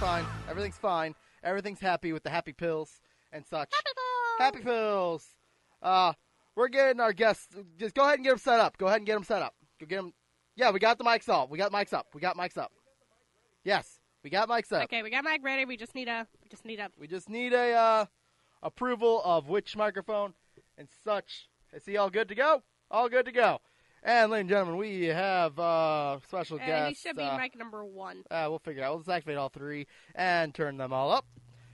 fine. Everything's fine. Everything's happy with the happy pills and such. Happy pills. We're getting our guests. Just go ahead and get them set up. Go ahead and get them set up. Go get them. Yeah, we got the mics up. We got mics up. Yes, we got mics up. Okay, we got mic ready. We just need a approval of which microphone and such. Is he all good to go? All good to go. And, ladies and gentlemen, we have special guest. And he should be mic number 1. We'll figure it out. We'll just activate all 3 and turn them all up.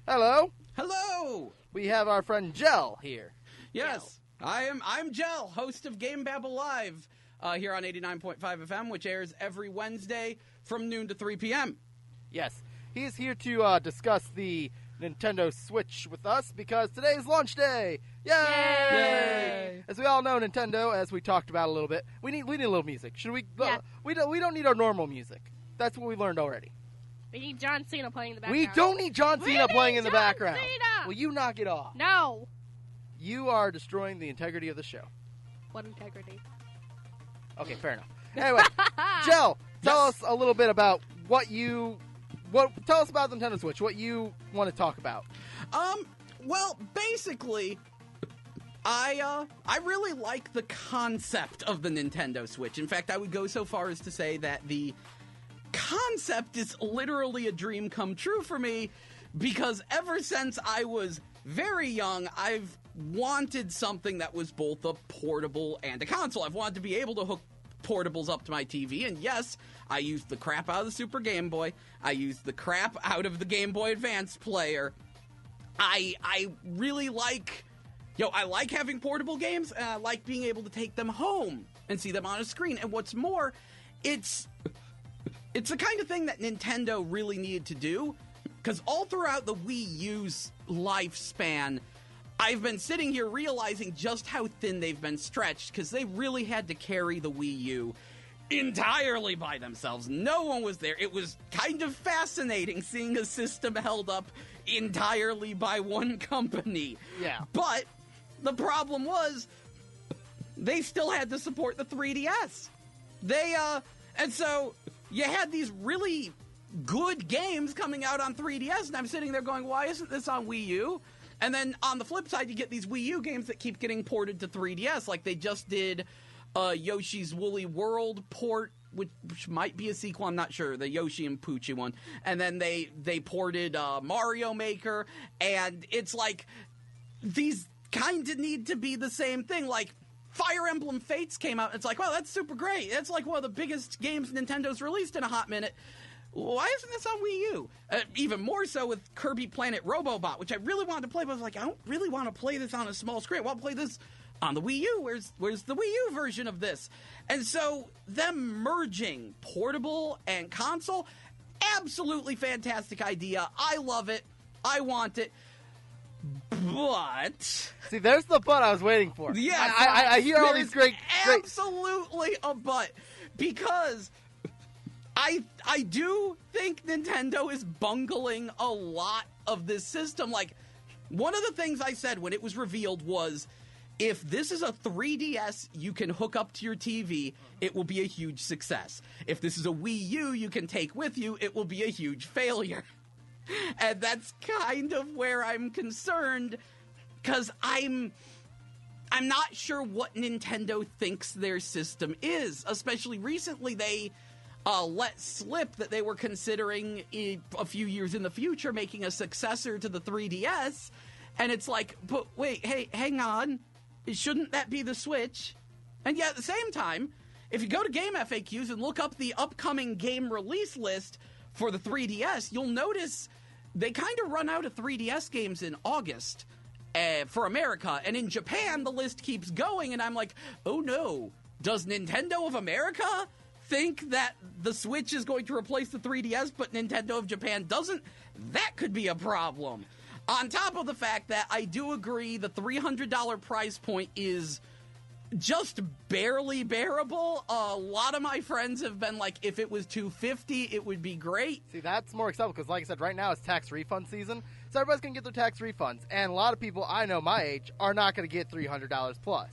Hello. Hello. We have our friend Jell here. Yes, I'm Jell, host of Game Babble Live here on 89.5 FM, which airs every Wednesday from noon to 3 p.m. Yes, he's here to discuss the Nintendo Switch with us because today's launch day. Yay! Yay! As we all know, Nintendo, as we talked about a little bit, we need a little music. Should we? Yeah. We don't need our normal music. That's what we learned already. We need John Cena playing in the background. We don't need John Cena playing in the background. Cena! Will you knock it off? No. You are destroying the integrity of the show. What integrity? Okay, fair enough. Anyway, Jell, tell us a little bit about tell us about the Nintendo Switch, what you want to talk about. Well, basically, I really like the concept of the Nintendo Switch. In fact, I would go so far as to say that the concept is literally a dream come true for me, because ever since I was very young, I've wanted something that was both a portable and a console. I've wanted to be able to hook portables up to my TV, and yes, I used the crap out of the Super Game Boy. I used the crap out of the Game Boy Advance player. I really like, I like having portable games, and I like being able to take them home and see them on a screen. And what's more, it's the kind of thing that Nintendo really needed to do, because all throughout the Wii U's lifespan, I've been sitting here realizing just how thin they've been stretched, because they really had to carry the Wii U entirely by themselves. No one was there. It was kind of fascinating seeing a system held up entirely by one company. Yeah. But the problem was they still had to support the 3DS. And so you had these really good games coming out on 3DS, and I'm sitting there going, why isn't this on Wii U? And then on the flip side, you get these Wii U games that keep getting ported to 3DS, like they just did Yoshi's Woolly World port, which might be a sequel, I'm not sure, the Yoshi and Poochie one. And then they ported Mario Maker, and it's like, these kind of need to be the same thing. Like, Fire Emblem Fates came out, and it's like, well, that's super great. That's like one of the biggest games Nintendo's released in a hot minute. Why isn't this on Wii U? Even more so with Kirby Planet Robobot, which I really wanted to play, but I was like, I don't really want to play this on a small screen. I want to play this on the Wii U. Where's the Wii U version of this? And so them merging portable and console, absolutely fantastic idea. I love it. I want it. But see, there's the but I was waiting for. Yeah, I hear all these great. Absolutely a but, because I do think Nintendo is bungling a lot of this system. Like, one of the things I said when it was revealed was, if this is a 3DS you can hook up to your TV, it will be a huge success. If this is a Wii U you can take with you, it will be a huge failure. And that's kind of where I'm concerned, because I'm not sure what Nintendo thinks their system is. Especially recently, they let slip that they were considering a few years in the future making a successor to the 3DS. And it's like, but wait, hey, hang on. Shouldn't that be the Switch? And yet at the same time, if you go to Game FAQs and look up the upcoming game release list for the 3DS, you'll notice they kind of run out of 3DS games in August for America. And in Japan, the list keeps going. And I'm like, oh no, does Nintendo of America think that the Switch is going to replace the 3DS, but Nintendo of Japan doesn't? That could be a problem. On top of the fact that I do agree the $300 price point is just barely bearable. A lot of my friends have been like, if it was $250, it would be great. See, that's more acceptable because, like I said, right now it's tax refund season, so everybody's going to get their tax refunds. And a lot of people I know my age are not going to get $300 plus.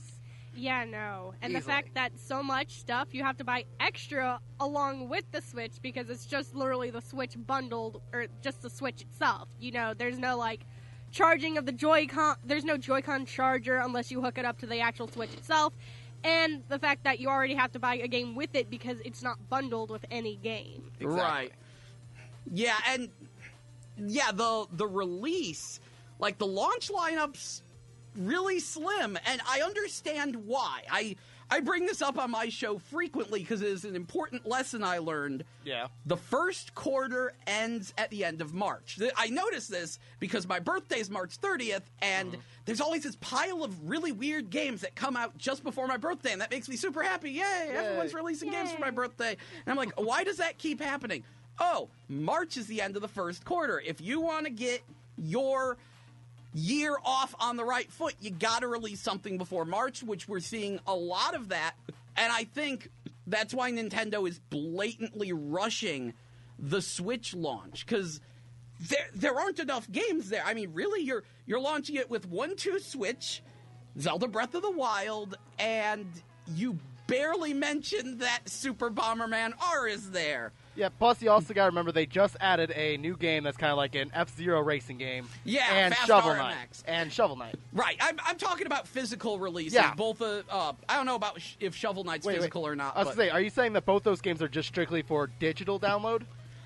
Yeah, no. And Easily. the fact that so much stuff you have to buy extra along with the Switch because it's just literally the Switch bundled, or just the Switch itself. You know, there's no, like, charging of the Joy-Con. There's no Joy-Con charger unless you hook it up to the actual Switch itself. And the fact that you already have to buy a game with it because it's not bundled with any game. Exactly. Right. Yeah, and yeah, the release, like the launch lineup's really slim, and I understand why. I bring this up on my show frequently because it is an important lesson I learned. Yeah. The first quarter ends at the end of March. I noticed this because my birthday's March 30th, and there's always this pile of really weird games that come out just before my birthday, and that makes me super happy. Yay! Everyone's releasing games for my birthday. And I'm like, why does that keep happening? Oh, March is the end of the first quarter. If you want to get your year off on the right foot, you gotta release something before March, which we're seeing a lot of that, and I think that's why Nintendo is blatantly rushing the Switch launch, because there aren't enough games there. I mean, really, you're launching it with 1-2 Switch, Zelda Breath of the Wild, and you barely mentioned that Super Bomberman R is there. Yeah, plus you also got to remember they just added a new game that's kind of like an F-Zero racing game. Yeah, and Fast Shovel RMX. Knight. And Shovel Knight. Right, I'm talking about physical releases. Yeah. Both, I don't know about if Shovel Knight's physical or not. I was But going to say, are you saying that both those games are just strictly for digital download?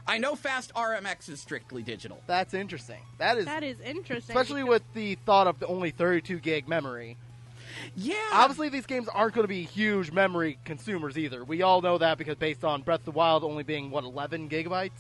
I know Fast RMX is strictly digital. That's interesting. That is interesting. especially with the thought of the only 32 gig memory. Yeah. Obviously, these games aren't going to be huge memory consumers either. We all know that because based on Breath of the Wild only being, 11 gigabytes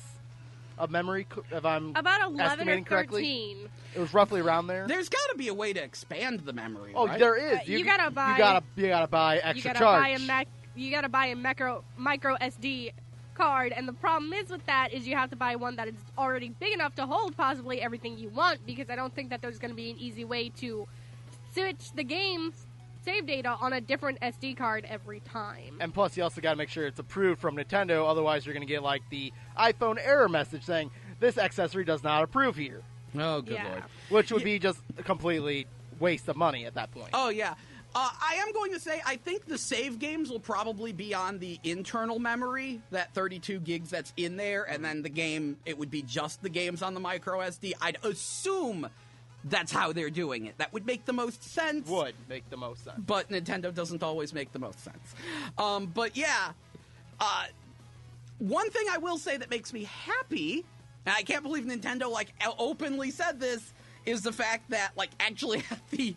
of memory, if I'm about 11 estimating or 13. correctly? It was roughly around there. There's got to be a way to expand the memory, Oh, right? there is. You gotta buy. You gotta buy extra You gotta charge. buy you gotta buy a micro SD card, and the problem is with that is you have to buy one that is already big enough to hold possibly everything you want, because I don't think that there's going to be an easy way to switch the game's save data on a different SD card every time. And plus, you also got to make sure it's approved from Nintendo. Otherwise, you're going to get like the iPhone error message saying this accessory does not approve here, Oh, good Yeah. lord. which would be just a completely waste of money at that point. Oh, yeah. I am going to say, I think the save games will probably be on the internal memory, that 32 gigs that's in there, and then the game, it would be just the games on the micro SD. I'd assume that's how they're doing it. That would make the most sense. Would make the most sense. But Nintendo doesn't always make the most sense. But yeah, one thing I will say that makes me happy, and I can't believe Nintendo openly said this, is the fact that actually at the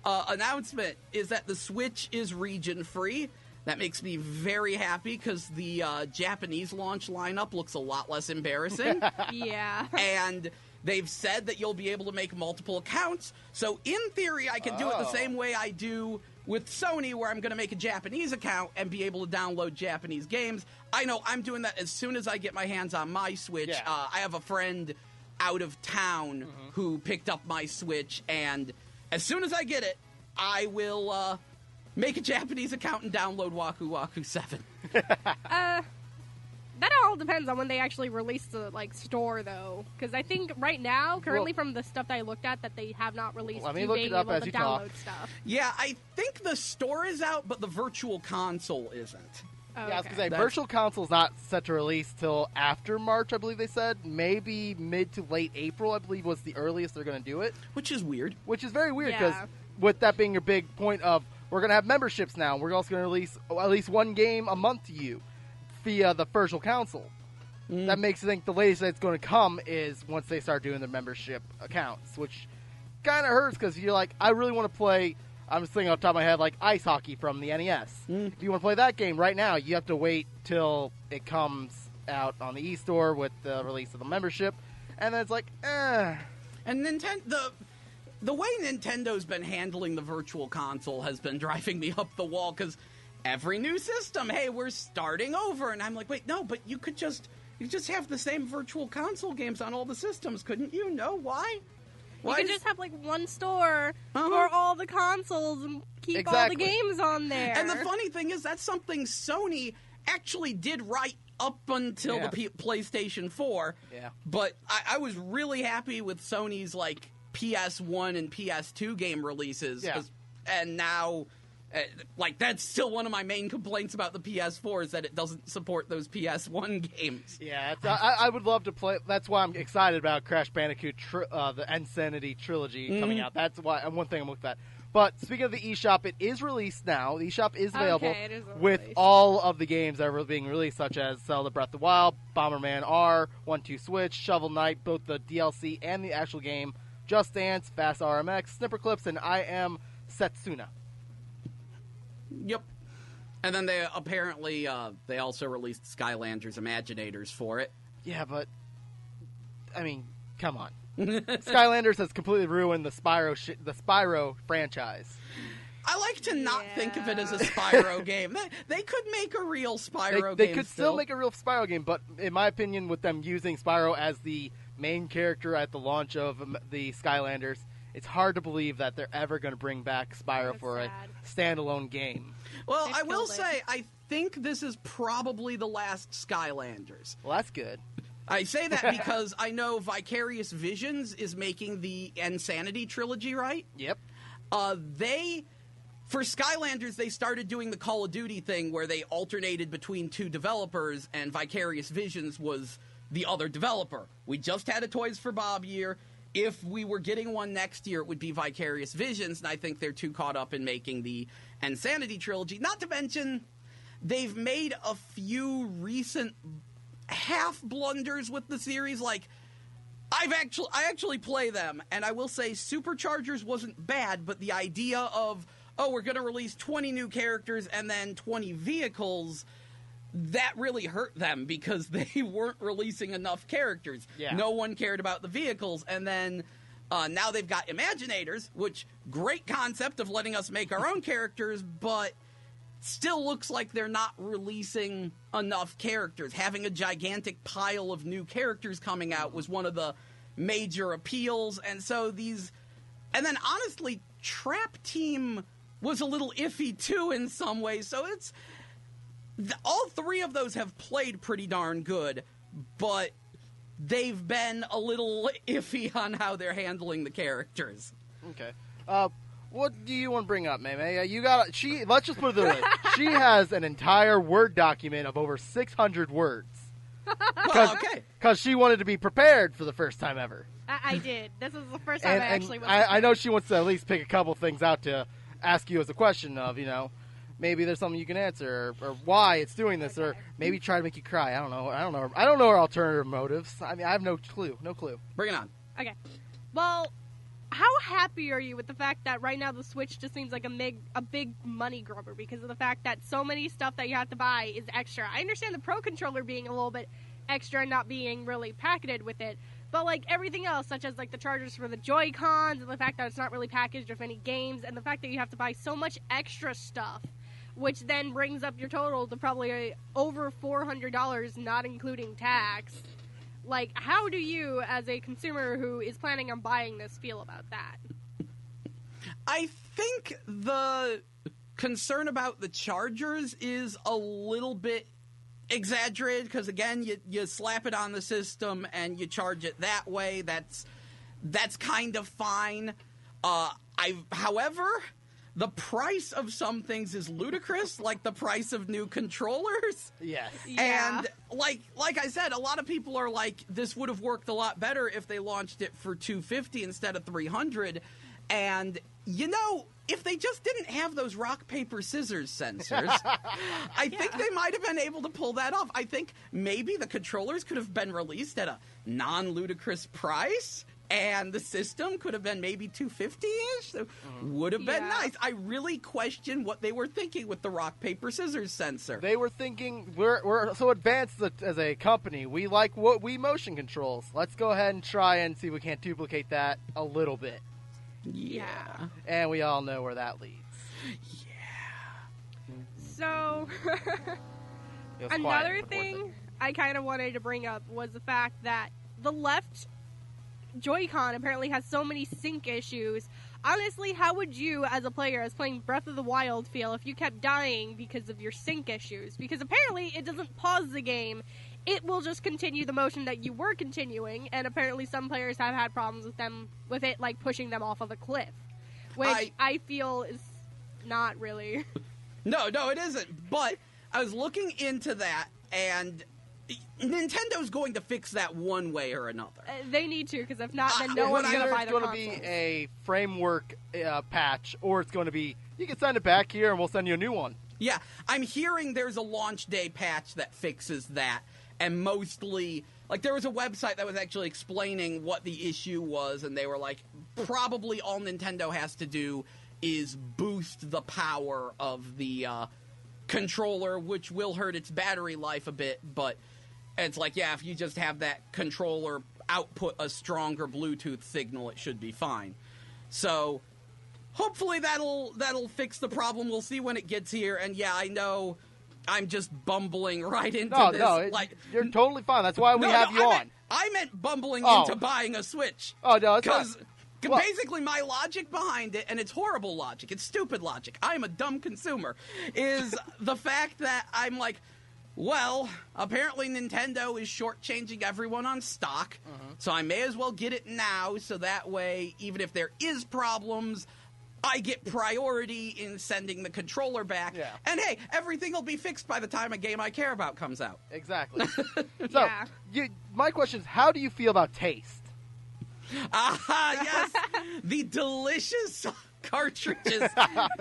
announcement is that the Switch is region free. That makes me very happy because the Japanese launch lineup looks a lot less embarrassing. Yeah. And they've said that you'll be able to make multiple accounts. So in theory, I can do it the same way I do with Sony, where I'm going to make a Japanese account and be able to download Japanese games. I know I'm doing that as soon as I get my hands on my Switch. Yeah. I have a friend out of town who picked up my Switch, and as soon as I get it, I will make a Japanese account and download Waku Waku 7. That all depends on when they actually release the store, though. Because I think right now, currently from the stuff that I looked at, that they have not released. Let me you look being it up able as to you download talk. stuff. Yeah, I think the store is out, but the virtual console isn't. Oh, Yeah, I was okay. gonna say, That's- Virtual Console's not set to release till after March, I believe they said. Maybe mid to late April, I believe, was the earliest they're gonna do it. Which is weird. Which is very weird, because Yeah. with that being your big point of, we're gonna have memberships now, we're also gonna release at least one game a month to you via the Virtual Console. That makes you think the latest that's going to come is once they start doing their membership accounts, which kind of hurts because you're like, I really want to play, I'm just thinking off the top of my head, like ice hockey from the NES. If you want to play that game right now, you have to wait till it comes out on the e-store with the release of the membership, and then it's like, And the way Nintendo's been handling the virtual console has been driving me up the wall, because every new system, hey, we're starting over, and I'm like, wait, no, but you just have the same virtual console games on all the systems, couldn't you? No, why? You could just have one store for all the consoles and keep all the Exactly. games on there. And the funny thing is, that's something Sony actually did right up until the PlayStation 4. Yeah. But I was really happy with Sony's PS1 and PS2 game releases. Yeah. And now Like, that's still one of my main complaints about the PS4 is that it doesn't support those PS1 games. Yeah, I would love to play. That's why I'm excited about Crash Bandicoot, the Insanity trilogy coming out. That's why one thing I'm looking at. But speaking of the eShop, it is released now. The eShop is available with all of the games that are being released, such as Zelda Breath of the Wild, Bomberman R, 1-2 Switch, Shovel Knight, both the DLC and the actual game, Just Dance, Fast RMX, Snipper Clips, and I Am Setsuna. Yep. And then they apparently, they also released Skylanders Imaginators for it. Yeah, but, I mean, come on. Skylanders has completely ruined the Spyro franchise. I like to not think of it as a Spyro game. They could make a real Spyro game. They could still make a real Spyro game, but in my opinion, with them using Spyro as the main character at the launch of the Skylanders, it's hard to believe that they're ever going to bring back Spyro for a standalone game. Well, I will say, I think this is probably the last Skylanders. Well, that's good. I say that because I know Vicarious Visions is making the Insanity trilogy, right? Yep. For Skylanders, they started doing the Call of Duty thing where they alternated between two developers, and Vicarious Visions was the other developer. We just had a Toys for Bob year. If we were getting one next year, it would be Vicarious Visions, and I think they're too caught up in making the Insanity trilogy. Not to mention, they've made a few recent half blunders with the series. Like, I actually play them, and I will say Superchargers wasn't bad, but the idea of, we're going to release 20 new characters and then 20 vehicles, that really hurt them because they weren't releasing enough characters. Yeah. No one cared about the vehicles, and then now they've got Imaginators, which, great concept of letting us make our own characters, but still looks like they're not releasing enough characters. Having a gigantic pile of new characters coming out was one of the major appeals, and so these... And then, honestly, Trap Team was a little iffy, too, in some ways, so it's... All three of those have played pretty darn good, but they've been a little iffy on how they're handling the characters. Okay. What do you want to bring up, May? Let's just put it this way. She has an entire Word document of over 600 words. Well, okay. Because she wanted to be prepared for the first time ever. I did. This is the first time I actually was. I know she wants to at least pick a couple things out to ask you as a question of, maybe there's something you can answer, or why it's doing this, or maybe try to make you cry. I don't know. I don't know her alternative motives. I mean, I have no clue. Bring it on. Okay. Well, how happy are you with the fact that right now the Switch just seems like a big money grubber because of the fact that so many stuff that you have to buy is extra? I understand the Pro Controller being a little bit extra and not being really packaged with it, but like everything else, such as like the chargers for the Joy-Cons and the fact that it's not really packaged with any games, and the fact that you have to buy so much extra stuff, which then brings up your total to probably over $400, not including tax. Like, how do you, as a consumer who is planning on buying this, feel about that? I think the concern about the chargers is a little bit exaggerated, because, again, you slap it on the system and you charge it that way. That's kind of fine. However... The price of some things is ludicrous, like the price of new controllers. Yes. Yeah. And like I said, a lot of people are like, this would have worked a lot better if they launched it for $250 instead of $300. And, if they just didn't have those rock, paper, scissors sensors, I think they might have been able to pull that off. I think maybe the controllers could have been released at a non-ludicrous price. And the system could have been maybe $250-ish. So would have been nice. I really question what they were thinking with the rock, paper, scissors sensor. They were thinking, we're so advanced as a company. We like what we motion controls. Let's go ahead and try and see if we can't duplicate that a little bit. Yeah. And we all know where that leads. Yeah. So, another thing I kind of wanted to bring up was the fact that the left Joy-Con apparently has so many sync issues. Honestly, how would you, as a player, as playing Breath of the Wild, feel if you kept dying because of your sync issues? Because apparently it doesn't pause the game. It will just continue the motion that you were continuing, and apparently some players have had problems with it, like pushing them off of a cliff. Which I feel is not really. No, it isn't. But I was looking into that, and Nintendo's going to fix that one way or another. They need to, because if not, then no one's going to buy the It's going consoles. to be a framework patch, or it's going to be, you can send it back here and we'll send you a new one. Yeah, I'm hearing there's a launch day patch that fixes that, and mostly, like, there was a website that was actually explaining what the issue was, and they were like, probably all Nintendo has to do is boost the power of the controller, which will hurt its battery life a bit, but it's like, yeah, if you just have that controller output a stronger Bluetooth signal, it should be fine. So hopefully that'll fix the problem. We'll see when it gets here. And yeah, I know I'm just bumbling right into this. No, you're totally fine. That's why we have you on. I meant bumbling into buying a Switch. Oh, no, it's not. Because basically my logic behind it, and it's horrible logic, it's stupid logic, I am a dumb consumer, is the fact that I'm like, well, apparently Nintendo is shortchanging everyone on stock, so I may as well get it now, so that way, even if there is problems, I get priority in sending the controller back. Yeah. And hey, everything will be fixed by the time a game I care about comes out. Exactly. So, my question is, how do you feel about taste? Yes, the delicious cartridges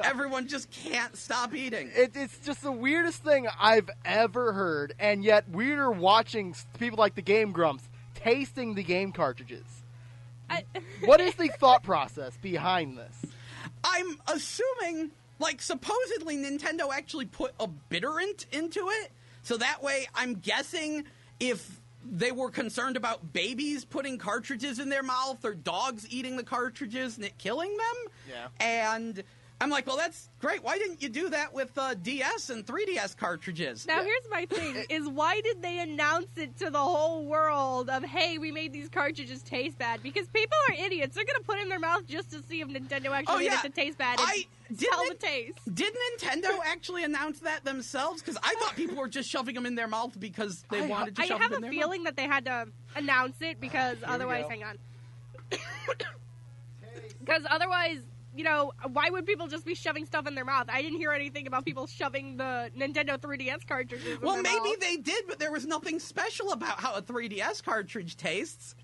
everyone just can't stop eating. It's just the weirdest thing I've ever heard, and yet weirder watching people like the Game Grumps tasting the game cartridges. What is the thought process behind this? I'm assuming, like, supposedly Nintendo actually put a bitterant into it, so that way I'm guessing if they were concerned about babies putting cartridges in their mouth or dogs eating the cartridges and it killing them. Yeah. And I'm like, well, that's great. Why didn't you do that with DS and 3DS cartridges? Now, here's my thing, is why did they announce it to the whole world of, hey, we made these cartridges taste bad? Because people are idiots. They're going to put it in their mouth just to see if Nintendo actually made it to taste bad and tell the taste. Did Nintendo actually announce that themselves? Because I thought people were just shoving them in their mouth because they wanted to shove them in their mouth. I have a feeling that they had to announce it because otherwise, hang on. Because otherwise, you know, why would people just be shoving stuff in their mouth? I didn't hear anything about people shoving the Nintendo 3DS cartridges in their maybe mouth. they did, but there was nothing special about how a 3DS cartridge tastes.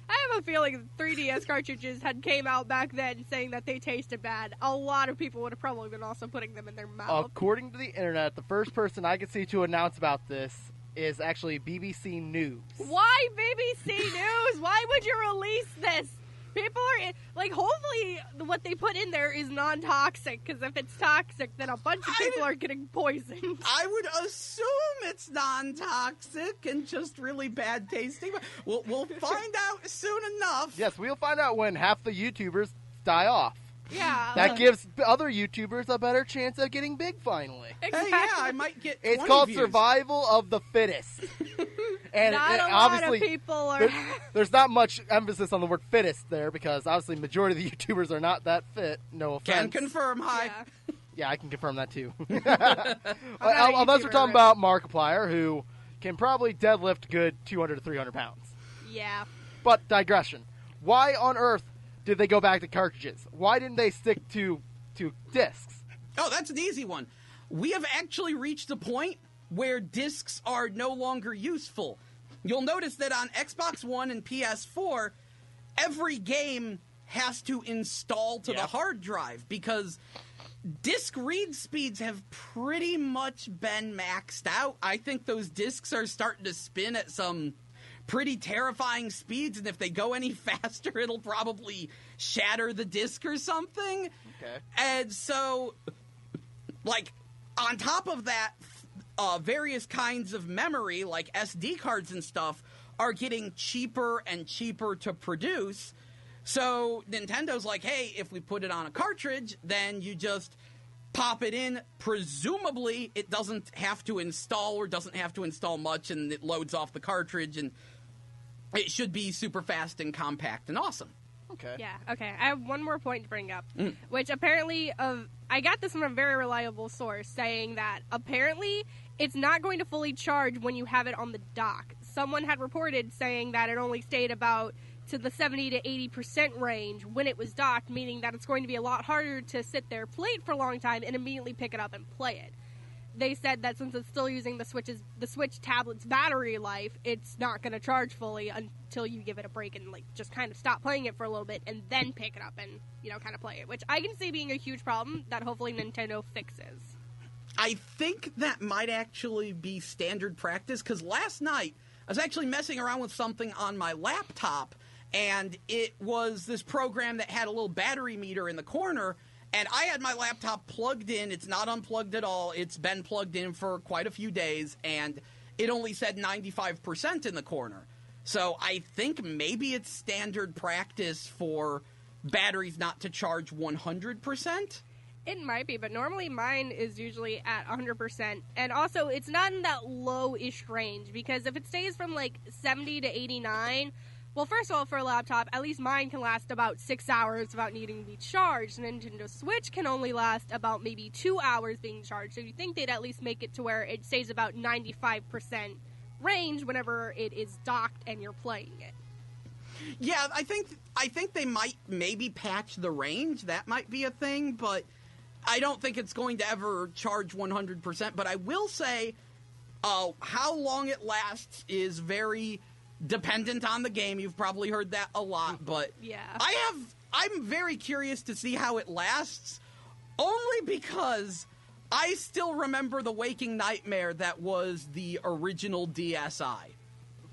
I have a feeling 3DS cartridges had came out back then saying that they tasted bad. A lot of people would have probably been also putting them in their mouth. According to the internet, the first person I could see to announce about this is actually BBC News. Why BBC News? Why would you release this? People are, like, hopefully what they put in there is non-toxic, because if it's toxic, then a bunch of people are getting poisoned. I would assume it's non-toxic and just really bad tasting. We'll find out soon enough. Yes, we'll find out when half the YouTubers die off. Yeah. That gives other YouTubers a better chance of getting big finally. Exactly. Hey, yeah, I might get 20 It's called views. Survival of the Fittest. And Not a lot obviously, of people are... there's not much emphasis on the word fittest there because obviously majority of the YouTubers are not that fit. No offense. Can confirm, hi. Yeah. Yeah, I can confirm that too. not a Unless we're YouTuber, talking right? about Markiplier, who can probably deadlift good 200 to 300 pounds. Yeah. But digression. Why on earth did they go back to cartridges? Why didn't they stick to discs? Oh, that's an easy one. We have actually reached a point where discs are no longer useful. You'll notice that on Xbox One and PS4, every game has to install to the hard drive because disc read speeds have pretty much been maxed out. I think those discs are starting to spin at some pretty terrifying speeds, and if they go any faster, it'll probably shatter the disc or something. Okay. And so, like, on top of that, various kinds of memory, like SD cards and stuff, are getting cheaper and cheaper to produce. So Nintendo's like, hey, if we put it on a cartridge, then you just pop it in. Presumably, it doesn't have to install or doesn't have to install much, and it loads off the cartridge, and it should be super fast and compact and awesome. Okay. Yeah, okay. I have one more point to bring up, which apparently, I got this from a very reliable source saying that apparently it's not going to fully charge when you have it on the dock. Someone had reported saying that it only stayed about to the 70 to 80% range when it was docked, meaning that it's going to be a lot harder to sit there, play it for a long time, and immediately pick it up and play it. They said that since it's still using the Switch tablet's battery life, it's not going to charge fully until you give it a break and like just kind of stop playing it for a little bit and then pick it up and, you know, kind of play it, which I can see being a huge problem that hopefully Nintendo fixes. I think that might actually be standard practice, because last night I was actually messing around with something on my laptop, and it was this program that had a little battery meter in the corner. And I had my laptop plugged in. It's not unplugged at all. It's been plugged in for quite a few days, and it only said 95% in the corner. So I think maybe it's standard practice for batteries not to charge 100%. It might be, but normally mine is usually at 100%. And also, it's not in that low-ish range, because if it stays from like 70 to 89... Well, first of all, for a laptop, at least mine can last about 6 hours without needing to be charged. The Nintendo Switch can only last about maybe 2 hours being charged. So you think they'd at least make it to where it stays about 95% range whenever it is docked and you're playing it. Yeah, I think they might maybe patch the range. That might be a thing, but I don't think it's going to ever charge 100%. But I will say how long it lasts is very dependent on the game. You've probably heard that a lot, but yeah. I'm very curious to see how it lasts, only because I still remember the waking nightmare that was the original DSi.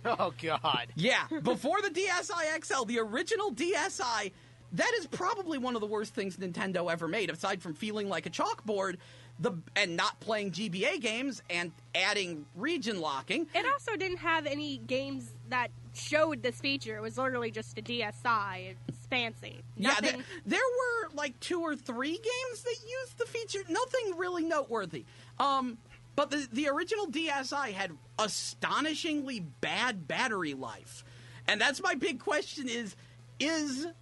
Oh, God. Yeah, before the DSi XL, the original DSi, that is probably one of the worst things Nintendo ever made, aside from feeling like a chalkboard, and not playing GBA games and adding region locking. It also didn't have any games that showed this feature. It was literally just a DSi. It's fancy. Nothing... Yeah, there were like 2 or 3 games that used the feature. Nothing really noteworthy. But the original DSi had astonishingly bad battery life. And that's my big question is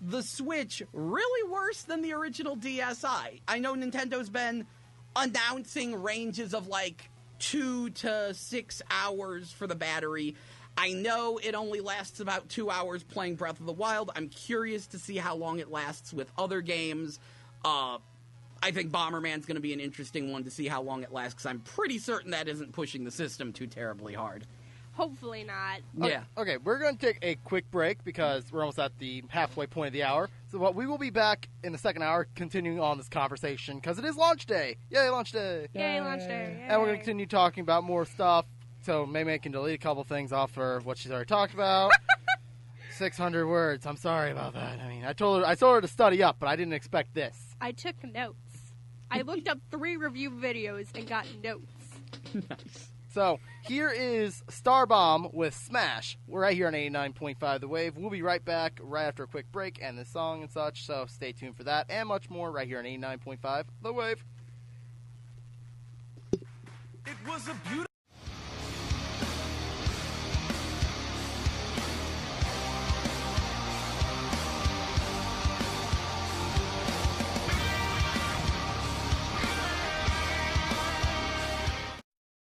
the Switch really worse than the original DSi? I know Nintendo's been announcing ranges of like 2 to 6 hours for the battery. I know it only lasts about 2 hours playing Breath of the Wild. I'm curious to see how long it lasts with other games. I think Bomberman's going to be an interesting one to see how long it lasts, because I'm pretty certain that isn't pushing the system too terribly hard. Hopefully not. Yeah. Okay, we're going to take a quick break because we're almost at the halfway point of the hour. So we will be back in the second hour continuing on this conversation because it is launch day. Yay, launch day. Yay, launch day. Yay. And we're going to continue talking about more stuff. So May can delete a couple things off for what she's already talked about. 600 words. I'm sorry about that. I mean, I told her to study up, but I didn't expect this. I took notes. I looked up 3 review videos and got notes. Nice. So, here is Starbomb with Smash. We're right here on 89.5 The Wave. We'll be right back right after a quick break and the song and such, so stay tuned for that and much more right here on 89.5 The Wave. It was a beautiful